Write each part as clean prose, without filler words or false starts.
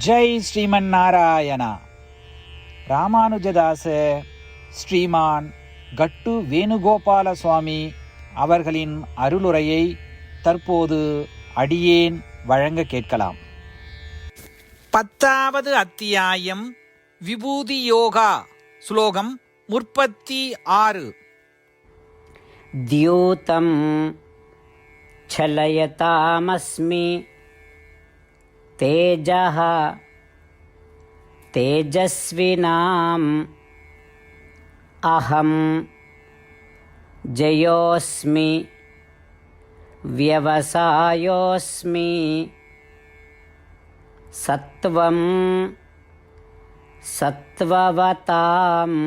ஜெய் ஸ்ரீமன் நாராயணா. ராமானுஜதாச ஸ்ரீமான் கட்டு வேணுகோபால சுவாமி அவர்களின் அருளுரையை தற்போது அடியேன் வழங்க கேட்கலாம். 10வது அத்தியாயம் விபூதி யோகா. ஸ்லோகம் 36. द्यूतं छलयतामस्मि तेजः तेजस्विनाम् अहं जयोऽस्मि व्यवसायोऽस्मि सत्वं सत्ववताम्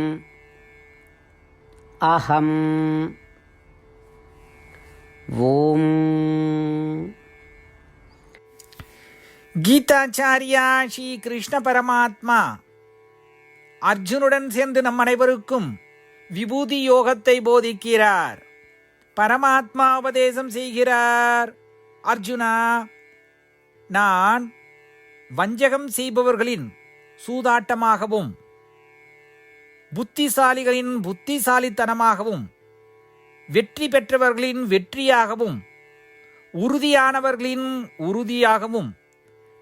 अहम् ஓம். கீதாச்சாரியா ஸ்ரீ கிருஷ்ண பரமாத்மா அர்ஜுனுடன் சேர்ந்து நம் அனைவருக்கும் விபூதி யோகத்தை போதிக்கிறார். பரமாத்மா உபதேசம் செய்கிறார். அர்ஜுனா, நான் வஞ்சகம் செய்பவர்களின் சூதாட்டமாகவும் புத்திசாலிகளின் புத்திசாலித்தனமாகவும் வெற்றி பெற்றவர்களின் வெற்றியாகவும் உறுதியானவர்களின் உறுதியாகவும்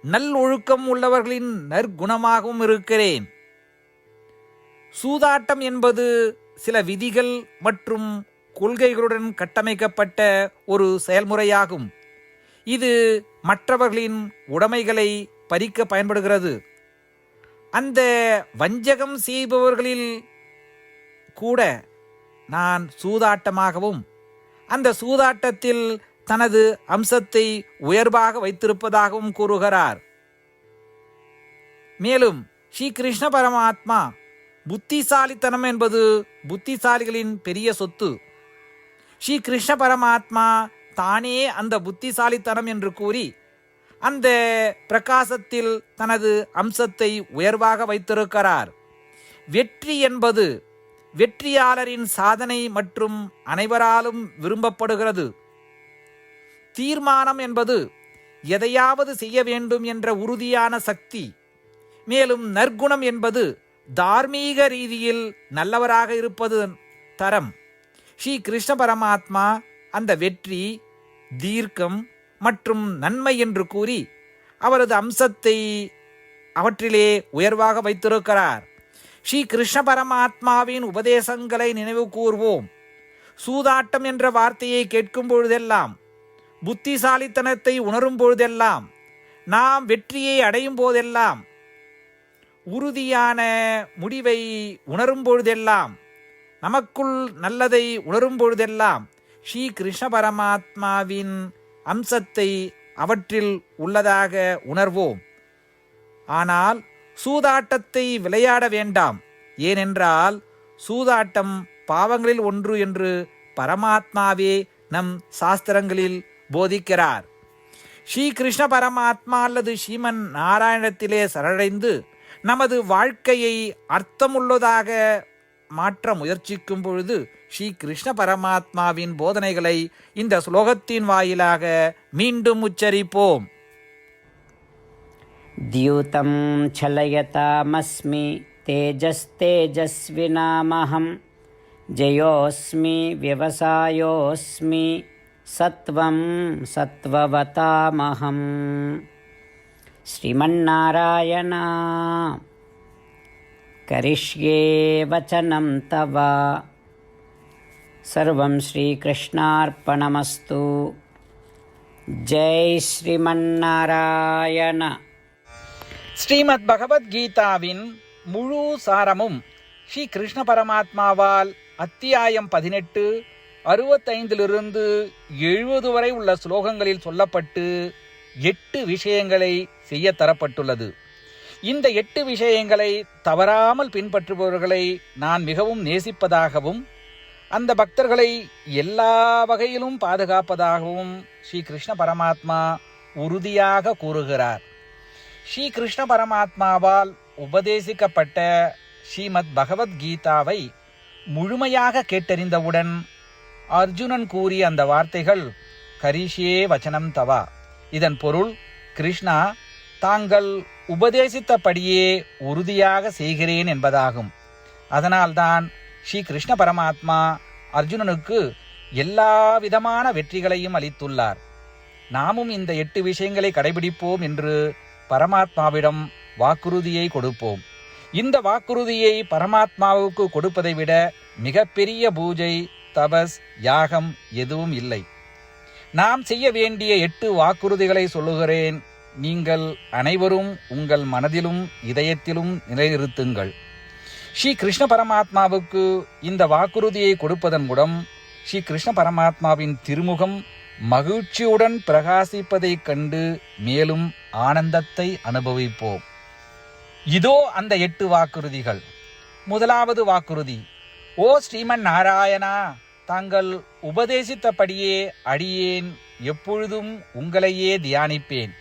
நல்லொழுக்கம் உள்ளவர்களின் நற்குணமாகவும் இருக்கிறேன். சூதாட்டம் என்பது சில விதிகள் மற்றும் கொள்கைகளுடன் கட்டமைக்கப்பட்ட ஒரு செயல்முறையாகும். இது மற்றவர்களின் உடைமைகளை பறிக்க பயன்படுகிறது. அந்த வஞ்சகம் செய்பவர்களில் கூட நான் சூதாட்டமாகவும் அந்த சூதாட்டத்தில் தனது அம்சத்தை உயர்வாக வைத்திருப்பதாகவும் கூறுகிறார். மேலும் ஸ்ரீ கிருஷ்ண பரமாத்மா புத்திசாலித்தனம் என்பது புத்திசாலிகளின் பெரிய சொத்து. ஸ்ரீ கிருஷ்ண பரமாத்மா தானே அந்த புத்திசாலித்தனம் என்று கூறி அந்த பிரகாசத்தில் தனது அம்சத்தை உயர்வாக வைத்திருக்கிறார். வெற்றி என்பது வெற்றியாளரின் சாதனை மற்றும் அனைவராலும் விரும்பப்படுகிறது. தீர்மானம் என்பது எதையாவது செய்ய வேண்டும் என்ற உறுதியான சக்தி. மேலும் நற்குணம் என்பது தார்மீக ரீதியில் நல்லவராக இருப்பது தரம். ஸ்ரீ கிருஷ்ண பரமாத்மா அந்த வெற்றி, தீர்க்கம் மற்றும் நன்மை என்று கூறி அவரது அம்சத்தை அவற்றிலே உயர்வாக வைத்திருக்கிறார். ஸ்ரீ கிருஷ்ண பரமாத்மாவின் உபதேசங்களை நினைவு கூர்வோம். சூதாட்டம் என்ற வார்த்தையை கேட்கும் பொழுதெல்லாம், புத்திசாலித்தனத்தை உணரும் பொழுதெல்லாம், நாம் வெற்றியை அடையும் போதெல்லாம், உறுதியான முடிவை உணரும் பொழுதெல்லாம், நமக்குள் நல்லதை உணரும் பொழுதெல்லாம் ஸ்ரீ கிருஷ்ண பரமாத்மாவின் அம்சத்தை அவற்றில் உள்ளதாக உணர்வோம். ஆனால் சூதாட்டத்தை விளையாட வேண்டாம். ஏனென்றால் சூதாட்டம் பாவங்களில் ஒன்று என்று பரமாத்மாவே நம் சாஸ்திரங்களில் போதிக்கிறார். ஸ்ரீ கிருஷ்ண பரமாத்மா அல்லது ஸ்ரீமன் நாராயணத்திலே சரணடைந்து நமது வாழ்க்கையை அர்த்தமுள்ளதாக மாற்ற முயற்சிக்கும் பொழுது ஸ்ரீ கிருஷ்ண பரமாத்மாவின் போதனைகளை இந்த ஸ்லோகத்தின் வாயிலாக மீண்டும் உச்சரிப்போம். द्यूतं छलयतामस्मि तेजस्तेजस्विनामहं जयोऽस्मि व्यवसायोऽस्मि सत्वं सत्ववतामहं. श्रीमन्नारायण करिष्ये वचनं तव. सर्वं श्रीकृष्णार्पणमस्तु. जय श्रीमन्नारायण. ஸ்ரீமத் பகவத்கீதாவின் முழு சாரமும் ஸ்ரீ கிருஷ்ண பரமாத்மாவால் அத்தியாயம் 18, 65 70 வரை உள்ள ஸ்லோகங்களில் சொல்லப்பட்டு 8 விஷயங்களை செய்ய தரப்பட்டுள்ளது. இந்த 8 விஷயங்களை தவறாமல் பின்பற்றுபவர்களை நான் மிகவும் நேசிப்பதாகவும் அந்த பக்தர்களை எல்லா வகையிலும் பாதுகாப்பதாகவும் ஸ்ரீ கிருஷ்ண பரமாத்மா உறுதியாக கூறுகிறார். ஸ்ரீ கிருஷ்ண பரமாத்மாவால் உபதேசிக்கப்பட்ட ஸ்ரீமத் பகவத்கீதாவை முழுமையாக கேட்டறிந்தவுடன் அர்ஜுனன் கூறிய அந்த வார்த்தைகள் கரிஷ்யே வச்சனம் தவா. இதன் பொருள், கிருஷ்ணா, தாங்கள் உபதேசித்தபடியே உறுதியாக செய்கிறேன் என்பதாகும். அதனால்தான் ஸ்ரீ கிருஷ்ண பரமாத்மா அர்ஜுனனுக்கு எல்லா விதமான வெற்றிகளையும் அளித்துள்ளார். நாமும் இந்த 8 விஷயங்களை கடைபிடிப்போம் என்று பரமாத்மாவிடம் வாக்குறுதியை கொடுப்போம். இந்த வாக்குறுதியை பரமாத்மாவுக்கு கொடுப்பதை விட மிகப்பெரிய பூஜை, தபஸ், யாகம் எதுவும் இல்லை. நாம் செய்ய வேண்டிய 8 வாக்குறுதிகளை சொல்லுகிறேன். நீங்கள் அனைவரும் உங்கள் மனதிலும் இதயத்திலும் நிலைநிறுத்துங்கள். ஸ்ரீ கிருஷ்ண பரமாத்மாவுக்கு இந்த வாக்குறுதியை கொடுப்பதன் மூலம் ஸ்ரீ கிருஷ்ண பரமாத்மாவின் திருமுகம் மகிழ்ச்சியுடன் பிரகாசிப்பதைக் கண்டு மேலும் ஆனந்தத்தை அனுபவிப்போம். இதோ அந்த 8 வாக்குறுதிகள். முதலாவது வாக்குறுதி: ஓ ஸ்ரீமன் நாராயணா, தாங்கள் உபதேசித்தபடியே அடியேன் எப்பொழுதும் உங்களையே தியானிப்பேன்.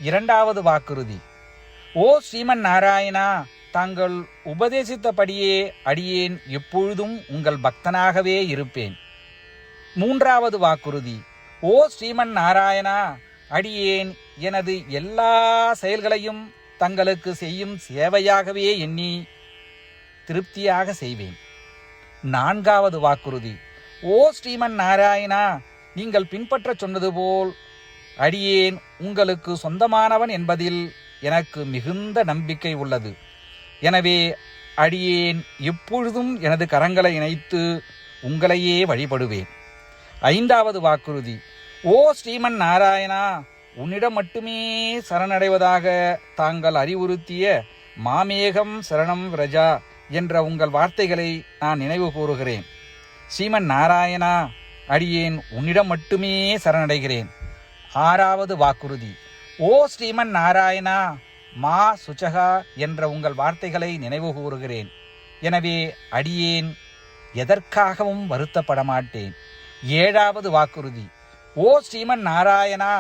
இரண்டாவது வாக்குறுதி: ஓ ஸ்ரீமன் நாராயணா, தாங்கள் உபதேசித்தபடியே அடியேன் எப்பொழுதும் உங்கள் பக்தனாகவே இருப்பேன். மூன்றாவது வாக்குறுதி: ஓ ஸ்ரீமன் நாராயணா, அடியேன் எனது எல்லா செயல்களையும் தங்களுக்கு செய்யும் சேவையாகவே எண்ணி திருப்தியாக செய்வேன். நான்காவது வாக்குறுதி: ஓ ஸ்ரீமன் நாராயணா, நீங்கள் பின்பற்ற சொன்னது போல் அடியேன் உங்களுக்கு சொந்தமானவன் என்பதில் எனக்கு மிகுந்த நம்பிக்கை உள்ளது. எனவே அடியேன் எப்பொழுதும் எனது கரங்களை இணைத்து உங்களையே வழிபடுவேன். ஐந்தாவது வாக்குறுதி: ஓ ஸ்ரீமன் நாராயணா, உன்னிடம் மட்டுமே சரணடைவதாக தாங்கள் அறிவுறுத்திய மாமேகம் சரணம் விரஜா என்ற உங்கள் வார்த்தைகளை நான் நினைவு கூறுகிறேன். ஸ்ரீமன் நாராயணா, அடியேன் உன்னிடம் மட்டுமே சரணடைகிறேன். ஆறாவது வாக்குறுதி: ஓ ஸ்ரீமன் நாராயணா, மா சுச்சகா என்ற உங்கள் வார்த்தைகளை நினைவு கூறுகிறேன். எனவே அடியேன் எதற்காகவும் வருத்தப்பட மாட்டேன். ஏழாவது வாக்குறுதி: ஓ ஸ்ரீமன் நாராயணா,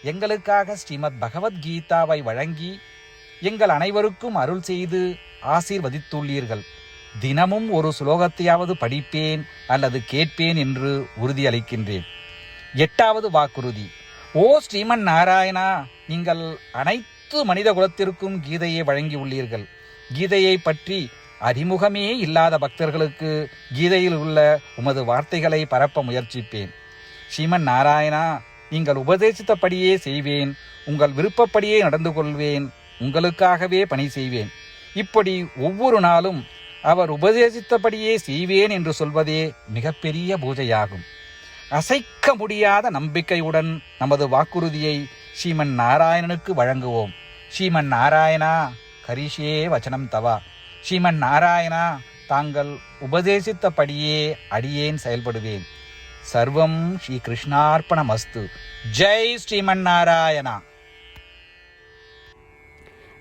எங்களுக்காக ஸ்ரீமத் பகவத்கீதாவை வழங்கி எங்கள் அனைவருக்கும் அருள் செய்து ஆசீர்வதித்துள்ளீர்கள். தினமும் ஒரு சுலோகத்தையாவது படிப்பேன் அல்லது கேட்பேன் என்று உறுதியளிக்கின்றேன். எட்டாவது வாக்குறுதி: ஓ ஸ்ரீமன் நாராயணா, நீங்கள் அனைத்து மனித குலத்திற்கும் கீதையை வழங்கியுள்ளீர்கள். கீதையை பற்றி அறிமுகமே இல்லாத பக்தர்களுக்கு கீதையில் உள்ள உமது வார்த்தைகளை பரப்ப முயற்சிப்பேன். ஸ்ரீமன் நாராயணா, நீங்கள் உபதேசித்தபடியே செய்வேன். உங்கள் விருப்பப்படியே நடந்து கொள்வேன். உங்களுக்காகவே பணி செய்வேன். இப்படி ஒவ்வொரு நாளும் அவர் உபதேசித்தபடியே செய்வேன் என்று சொல்வதே மிகப்பெரிய பூஜையாகும். அசைக்க முடியாத நம்பிக்கையுடன் நமது வாக்குறுதியை ஸ்ரீமன் நாராயணனுக்கு வழங்குவோம். ஸ்ரீமன் நாராயணா, கரிஷே வச்சனம் தவா. ஸ்ரீமன் நாராயணா, தாங்கள் உபதேசித்தபடியே அடியேன் செயல்படுவேன். சர்வம் ஸ்ரீ கிருஷ்ணார்ப்பணமஸ்து. ஜெய் ஸ்ரீமன் நாராயணா.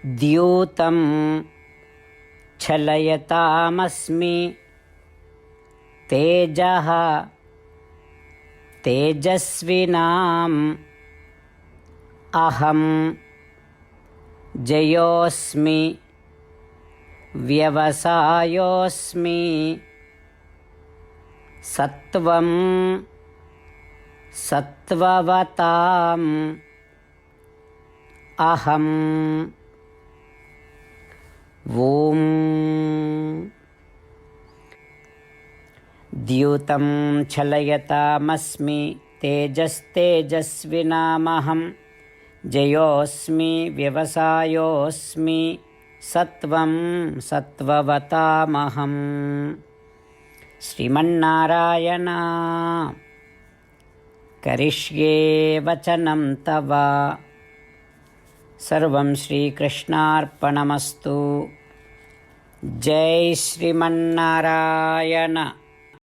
द्यूतं छलयतामस्मि तेजः तेजस्विनाम् अहं जयोऽस्मि व्यवसायोऽस्मि सत्वं सत्ववताम् अहम् ॐ द्यूतं छलयतामस्मि तेजस्तेजस्विनामहं जयोऽस्मि व्यवसायोऽस्मि सत्वं सत्ववतामहम्. श्रीमन्नारायण करिष्ये वचनं तव. सर्वं श्रीकृष्णार्पणमस्तु. जय श्रीमन्नारायण.